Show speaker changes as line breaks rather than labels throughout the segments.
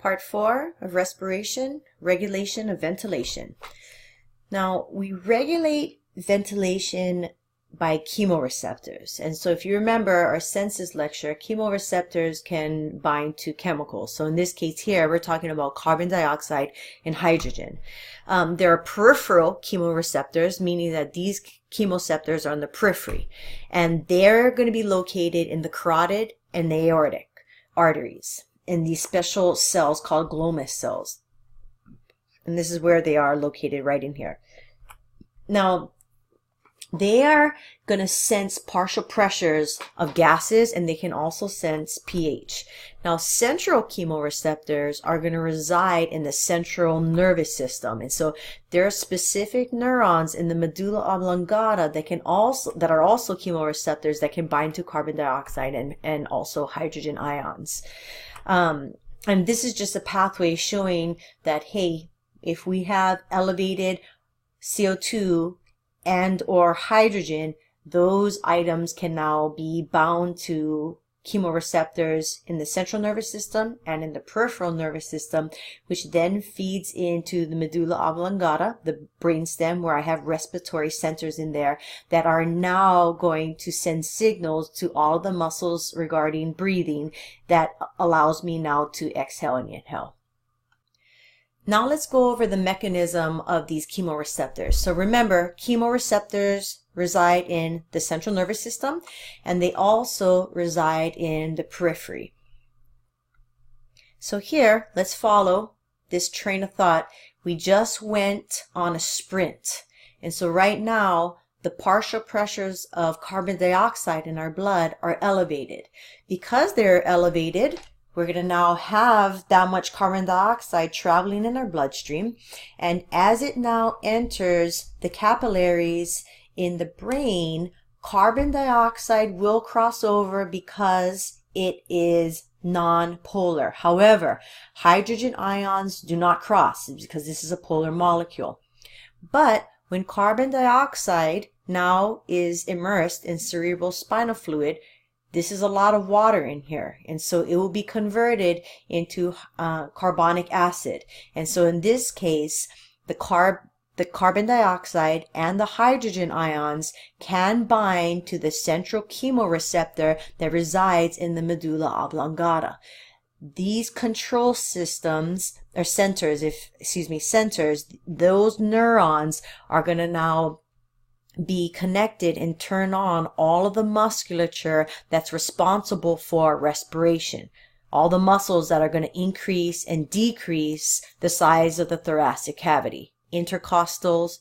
Part 4 of respiration, regulation of ventilation. Now, we regulate ventilation by chemoreceptors. And so if you remember our senses lecture, chemoreceptors can bind to chemicals. So in this case here, we're talking about carbon dioxide and hydrogen. There are peripheral chemoreceptors, meaning that these chemoreceptors are on the periphery. And they're going to be located in the carotid and the aortic arteries, in these special cells called glomus cells. And this is where they are located, right in here. Now, they are going to sense partial pressures of gases, and they can also sense pH. Now, central chemoreceptors are going to reside in the central nervous system. And so there are specific neurons in the medulla oblongata that are also chemoreceptors that can bind to carbon dioxide and also hydrogen ions. And this is just a pathway showing that, hey, if we have elevated CO2 and or hydrogen, those items can now be bound to chemoreceptors in the central nervous system and in the peripheral nervous system, which then feeds into the medulla oblongata, the brainstem, where I have respiratory centers in there that are now going to send signals to all the muscles regarding breathing that allows me now to exhale and inhale. Now let's go over the mechanism of these chemoreceptors. So remember, chemoreceptors reside in the central nervous system, and they also reside in the periphery. So here, let's follow this train of thought. We just went on a sprint. And so right now, the partial pressures of carbon dioxide in our blood are elevated. Because they're elevated, we're going to now have that much carbon dioxide traveling in our bloodstream. And as it now enters the capillaries in the brain, carbon dioxide will cross over because it is non-polar. However, hydrogen ions do not cross because this is a polar molecule. But when carbon dioxide now is immersed in cerebral spinal fluid, this is a lot of water in here, and so it will be converted into carbonic acid. And so in this case, the carbon dioxide and the hydrogen ions can bind to the central chemoreceptor that resides in the medulla oblongata. These control systems, or centers, those neurons are going to now be connected and turn on all of the musculature that's responsible for respiration. All the muscles that are going to increase and decrease the size of the thoracic cavity. Intercostals,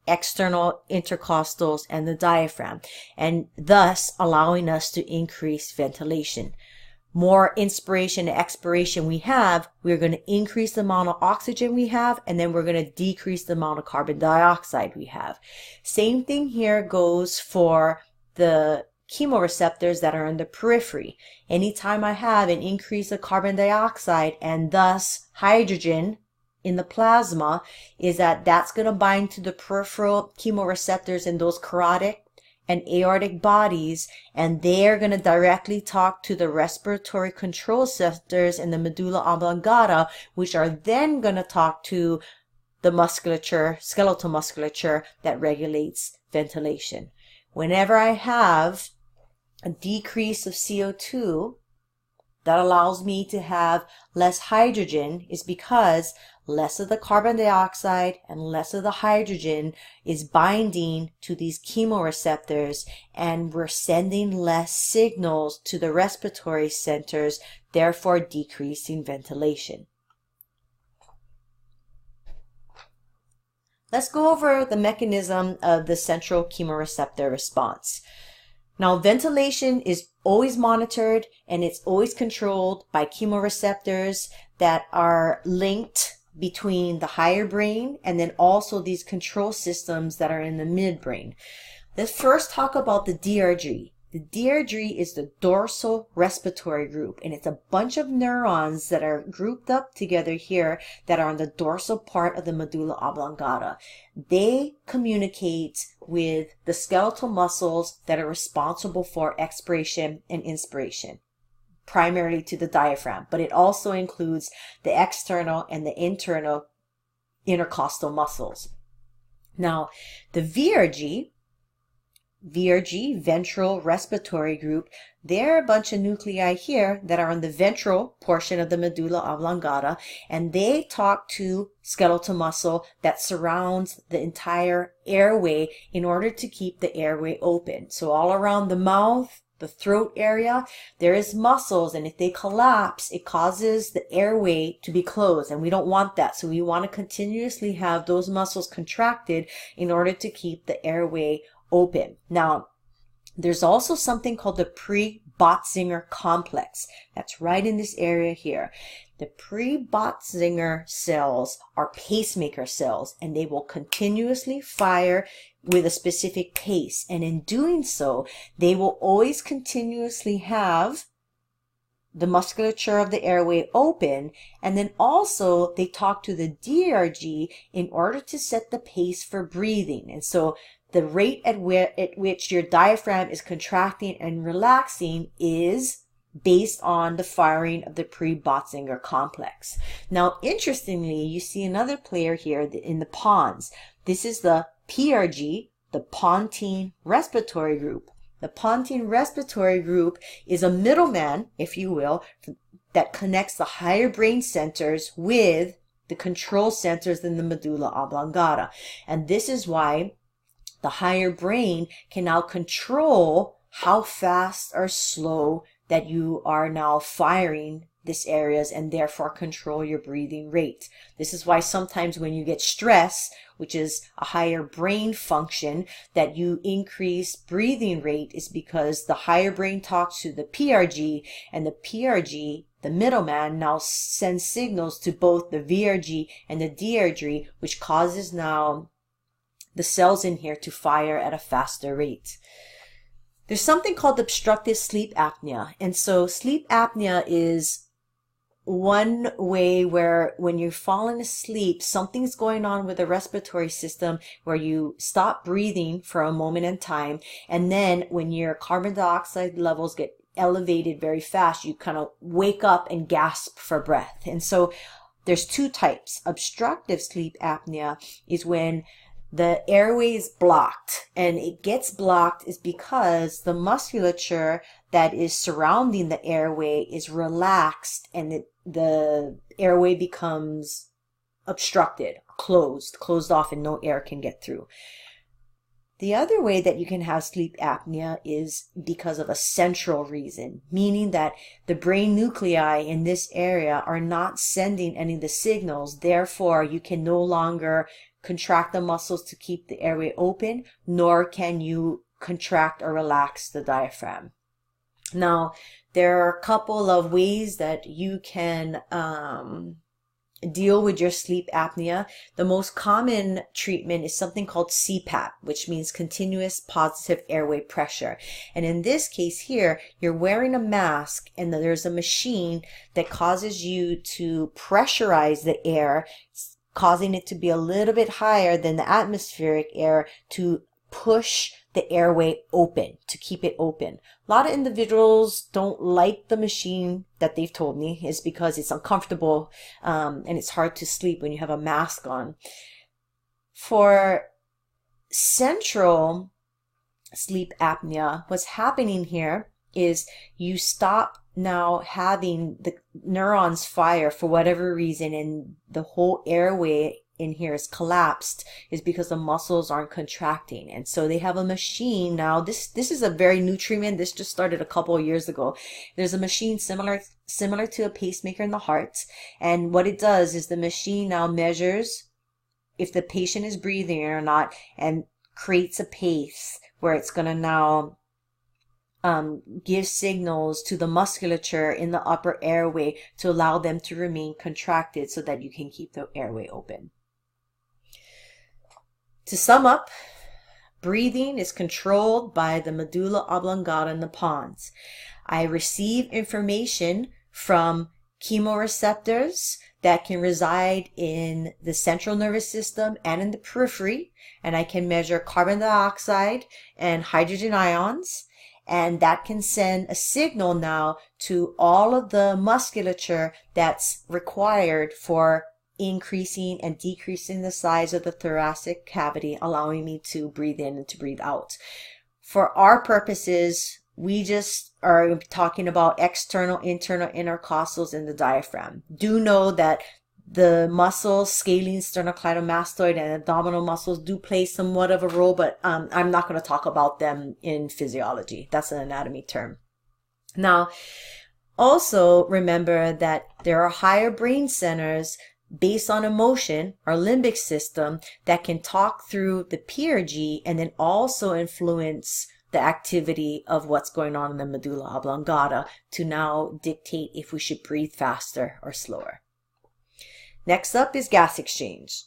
external intercostals, and the diaphragm. And thus allowing us to increase ventilation. More inspiration and expiration we have, we're going to increase the amount of oxygen we have, and then we're going to decrease the amount of carbon dioxide we have. Same thing here goes for the chemoreceptors that are in the periphery. Anytime I have an increase of carbon dioxide and thus hydrogen in the plasma, that's going to bind to the peripheral chemoreceptors in those carotid and aortic bodies, and they're going to directly talk to the respiratory control centers in the medulla oblongata, which are then going to talk to the musculature, skeletal musculature that regulates ventilation. Whenever I have a decrease of CO2, that allows me to have less hydrogen is because less of the carbon dioxide and less of the hydrogen is binding to these chemoreceptors, and we're sending less signals to the respiratory centers, therefore decreasing ventilation. Let's go over the mechanism of the central chemoreceptor response. Now, ventilation is always monitored and it's always controlled by chemoreceptors that are linked between the higher brain and then also these control systems that are in the midbrain. Let's first talk about the DRG. The DRG is the dorsal respiratory group, and it's a bunch of neurons that are grouped up together here that are on the dorsal part of the medulla oblongata. They communicate with the skeletal muscles that are responsible for expiration and inspiration. primarily to the diaphragm, but it also includes the external and the internal intercostal muscles. Now, the VRG, ventral respiratory group, there are a bunch of nuclei here that are on the ventral portion of the medulla oblongata, and they talk to skeletal muscle that surrounds the entire airway in order to keep the airway open. So all around the mouth, the throat area, there is muscles, and if they collapse, it causes the airway to be closed, and we don't want that. So we want to continuously have those muscles contracted in order to keep the airway open. Now, there's also something called the pre-Botzinger complex. That's right in this area here. The pre-Botzinger cells are pacemaker cells, and they will continuously fire with a specific pace. And in doing so, they will always continuously have the musculature of the airway open. And then also they talk to the DRG in order to set the pace for breathing. And so the rate at which your diaphragm is contracting and relaxing is based on the firing of the pre-Botzinger complex. Now, interestingly, you see another player here in the pons. This is the PRG, the pontine respiratory group. The pontine respiratory group is a middleman, if you will, that connects the higher brain centers with the control centers in the medulla oblongata. And this is why the higher brain can now control how fast or slow that you are now firing these areas, and therefore control your breathing rate. This is why sometimes when you get stress, which is a higher brain function, that you increase breathing rate, is because the higher brain talks to the PRG, and the PRG, the middleman, now sends signals to both the VRG and the DRG, which causes now the cells in here to fire at a faster rate. There's something called obstructive sleep apnea. And so sleep apnea is one way where when you're falling asleep, something's going on with the respiratory system where you stop breathing for a moment in time. And then when your carbon dioxide levels get elevated very fast, you kind of wake up and gasp for breath. And so there's two types. Obstructive sleep apnea is when the airway is blocked, and it gets blocked is because the musculature that is surrounding the airway is relaxed, and the airway becomes obstructed, closed off, and no air can get through. The other way that you can have sleep apnea is because of a central reason, meaning that the brain nuclei in this area are not sending any of the signals. Therefore, you can no longer contract the muscles to keep the airway open, nor can you contract or relax the diaphragm. Now, there are a couple of ways that you can deal with your sleep apnea. The most common treatment is something called CPAP, which means continuous positive airway pressure. And in this case here, you're wearing a mask, and there's a machine that causes you to pressurize the air, causing it to be a little bit higher than the atmospheric air to push the airway open, to keep it open. A lot of individuals don't like the machine that they've told me is because it's uncomfortable and it's hard to sleep when you have a mask on. For central sleep apnea, what's happening here is you stop now having the neurons fire for whatever reason, and the whole airway in here is collapsed, is because the muscles aren't contracting. And so they have a machine now. This is a very new treatment. This just started a couple of years ago. There's a machine similar to a pacemaker in the heart, and what it does is the machine now measures if the patient is breathing or not, and creates a pace where it's going to now give signals to the musculature in the upper airway to allow them to remain contracted so that you can keep the airway open. To sum up, breathing is controlled by the medulla oblongata and the pons. I receive information from chemoreceptors that can reside in the central nervous system and in the periphery, and I can measure carbon dioxide and hydrogen ions. And that can send a signal now to all of the musculature that's required for increasing and decreasing the size of the thoracic cavity, allowing me to breathe in and to breathe out. For our purposes, we just are talking about external, internal, intercostals, and the diaphragm. Do know that the muscles, scalene, sternocleidomastoid, and abdominal muscles do play somewhat of a role, but I'm not going to talk about them in physiology. That's an anatomy term. Now, also remember that there are higher brain centers based on emotion, our limbic system, that can talk through the PRG and then also influence the activity of what's going on in the medulla oblongata to now dictate if we should breathe faster or slower. Next up is gas exchange.